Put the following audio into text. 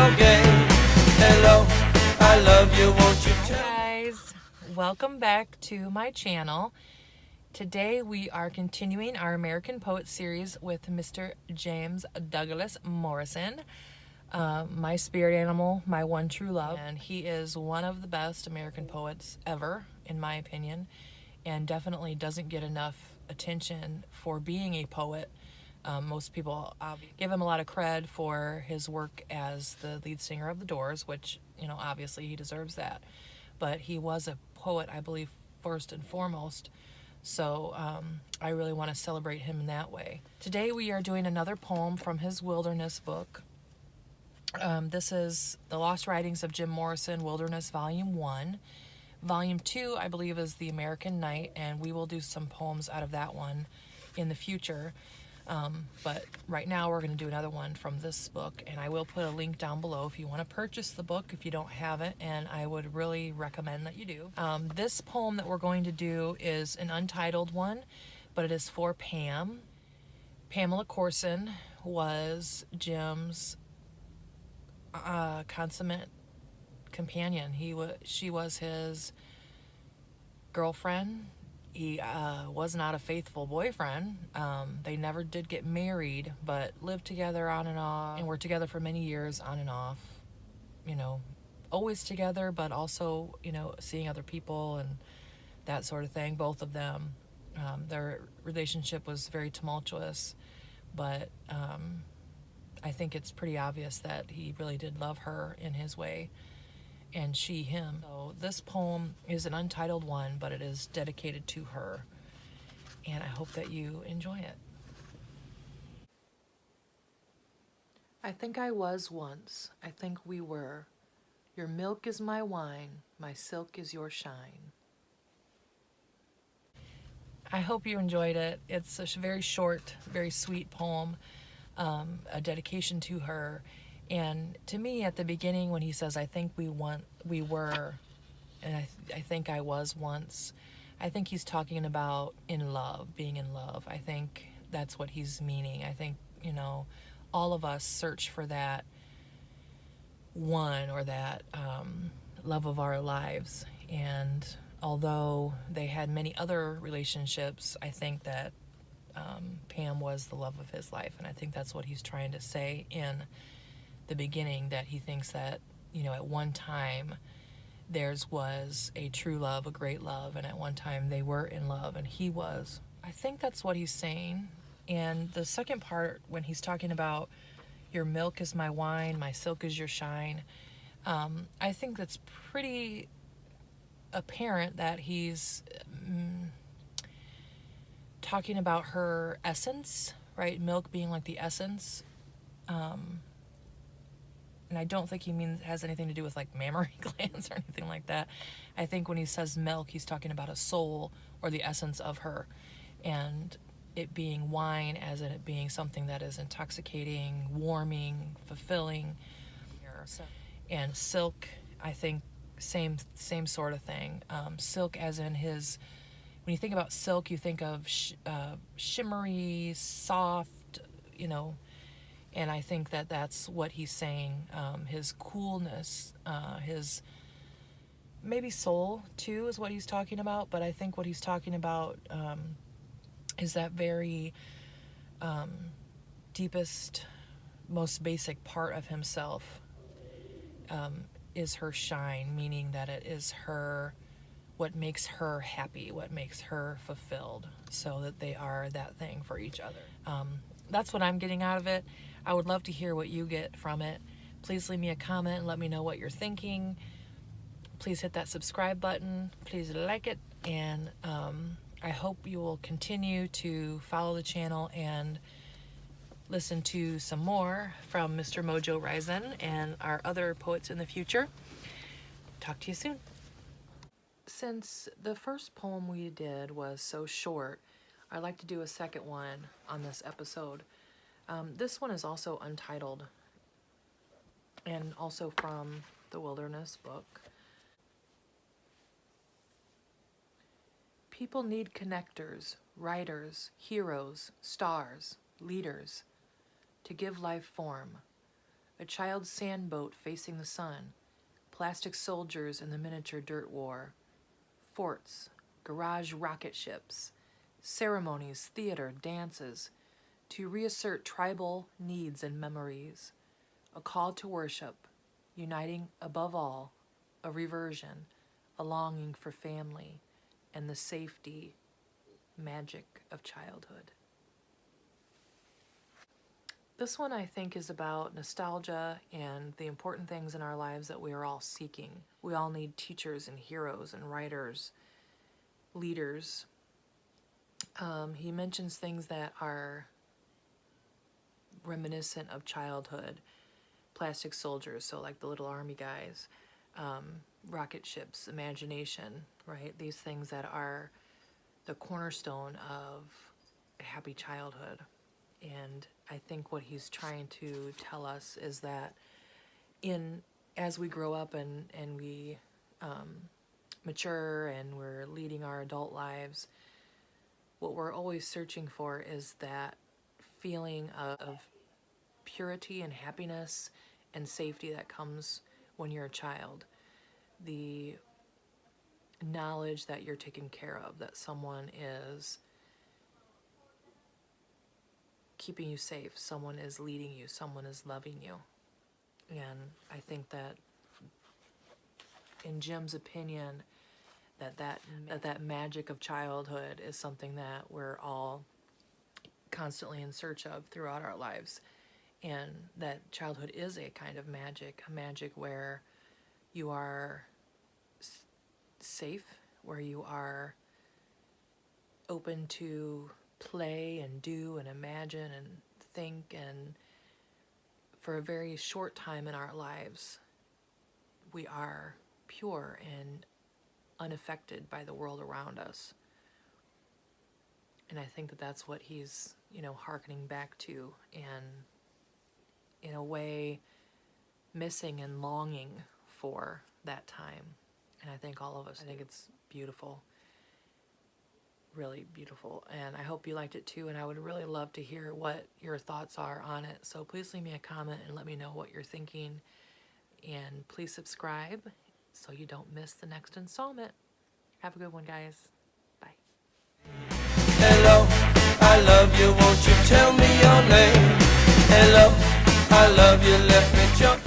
again. Hello, I love you, won't you tell me? Guys, welcome back to my channel. Today we are continuing our American Poet series with Mr. James Douglas Morrison, my spirit animal, my one true love. And he is one of the best American poets ever, in my opinion, and definitely doesn't get enough attention for being a poet. Most people give him a lot of cred for his work as the lead singer of The Doors, which, you know, obviously he deserves that. But he was a poet, I believe, first and foremost. So I really want to celebrate him in that way. Today we are doing another poem from his Wilderness book. This is The Lost Writings of Jim Morrison, Wilderness, Volume 1. Volume 2, I believe, is The American Night, and we will do some poems out of that one in the future. But right now we're going to do another one from this book, and I will put a link down below if you want to purchase the book if you don't have it, and I would really recommend that you do. This poem that we're going to do is an untitled one, but it is for Pam. Pamela Corson was Jim's consummate companion. She was his girlfriend. He was not a faithful boyfriend. They never did get married, but lived together on and off, and were together for many years on and off. You know, always together, but also, you know, seeing other people and that sort of thing, both of them. Their relationship was very tumultuous, but I think it's pretty obvious that he really did love her in his way, and she him. So this poem is an untitled one, but it is dedicated to her, and I hope that you enjoy it. I think I was once, I think we were. Your milk is my wine, my silk is your shine. I hope you enjoyed it. It's a very short, very sweet poem, a dedication to her. And to me, at the beginning, when he says, I think we were, and I think I was once, I think he's talking about in love, being in love. I think that's what he's meaning. I think, you know, all of us search for that one or that love of our lives. And although they had many other relationships, I think that Pam was the love of his life. And I think that's what he's trying to say in the beginning, that he thinks that, you know, at one time theirs was a true love, a great love, and at one time they were in love, and he was. I think that's what he's saying. And the second part, when he's talking about your milk is my wine, my silk is your shine, I think that's pretty apparent that he's talking about her essence, right? Milk being like the essence. And I don't think he has anything to do with like mammary glands or anything like that. I think when he says milk, he's talking about a soul or the essence of her, and it being wine as in it being something that is intoxicating, warming, fulfilling. And silk, I think same sort of thing. Silk as in his, when you think about silk, you think of shimmery, soft, you know. And I think that that's what he's saying, his coolness, his maybe soul too is what he's talking about. But I think what he's talking about is that very deepest, most basic part of himself is her shine, meaning that it is her, what makes her happy, what makes her fulfilled, so that they are that thing for each other. That's what I'm getting out of it. I would love to hear what you get from it. Please leave me a comment and let me know what you're thinking. Please hit that subscribe button. Please like it. And I hope you will continue to follow the channel and listen to some more from Mr. Mojo Risen and our other poets in the future. Talk to you soon. Since the first poem we did was so short, I'd like to do a second one on this episode. This one is also untitled and also from the Wilderness book. People need connectors, writers, heroes, stars, leaders to give life form. a child's sandboat facing the sun, plastic soldiers in the miniature dirt war, forts, garage rocket ships, ceremonies, theater, dances, to reassert tribal needs and memories, a call to worship, uniting above all, a reversion, a longing for family, and the safety, magic of childhood. This one, I think, is about nostalgia and the important things in our lives that we are all seeking. We all need teachers and heroes and writers, leaders. He mentions things that are reminiscent of childhood. Plastic soldiers, so like the little army guys, rocket ships, imagination, right? These things that are the cornerstone of a happy childhood. And I think what he's trying to tell us is that as we grow up and we mature and we're leading our adult lives, what we're always searching for is that feeling of purity and happiness and safety that comes when you're a child. The knowledge that you're taken care of, that someone is keeping you safe, someone is leading you, someone is loving you. And I think that in Jim's opinion, that magic of childhood is something that we're all constantly in search of throughout our lives. And that childhood is a kind of magic, a magic where you are safe, where you are open to play and do and imagine and think, and for a very short time in our lives, we are pure and unaffected by the world around us. And I think that that's what he's, hearkening back to, and in a way missing and longing for that time. And I think all of us, I think it's beautiful, really beautiful. And I hope you liked it too, and I would really love to hear what your thoughts are on it. So please leave me a comment and let me know what you're thinking. And please subscribe so you don't miss the next installment. Have a good one, guys. Bye. Hello, I love you, won't you tell me your name? Hello, I love you, let me jump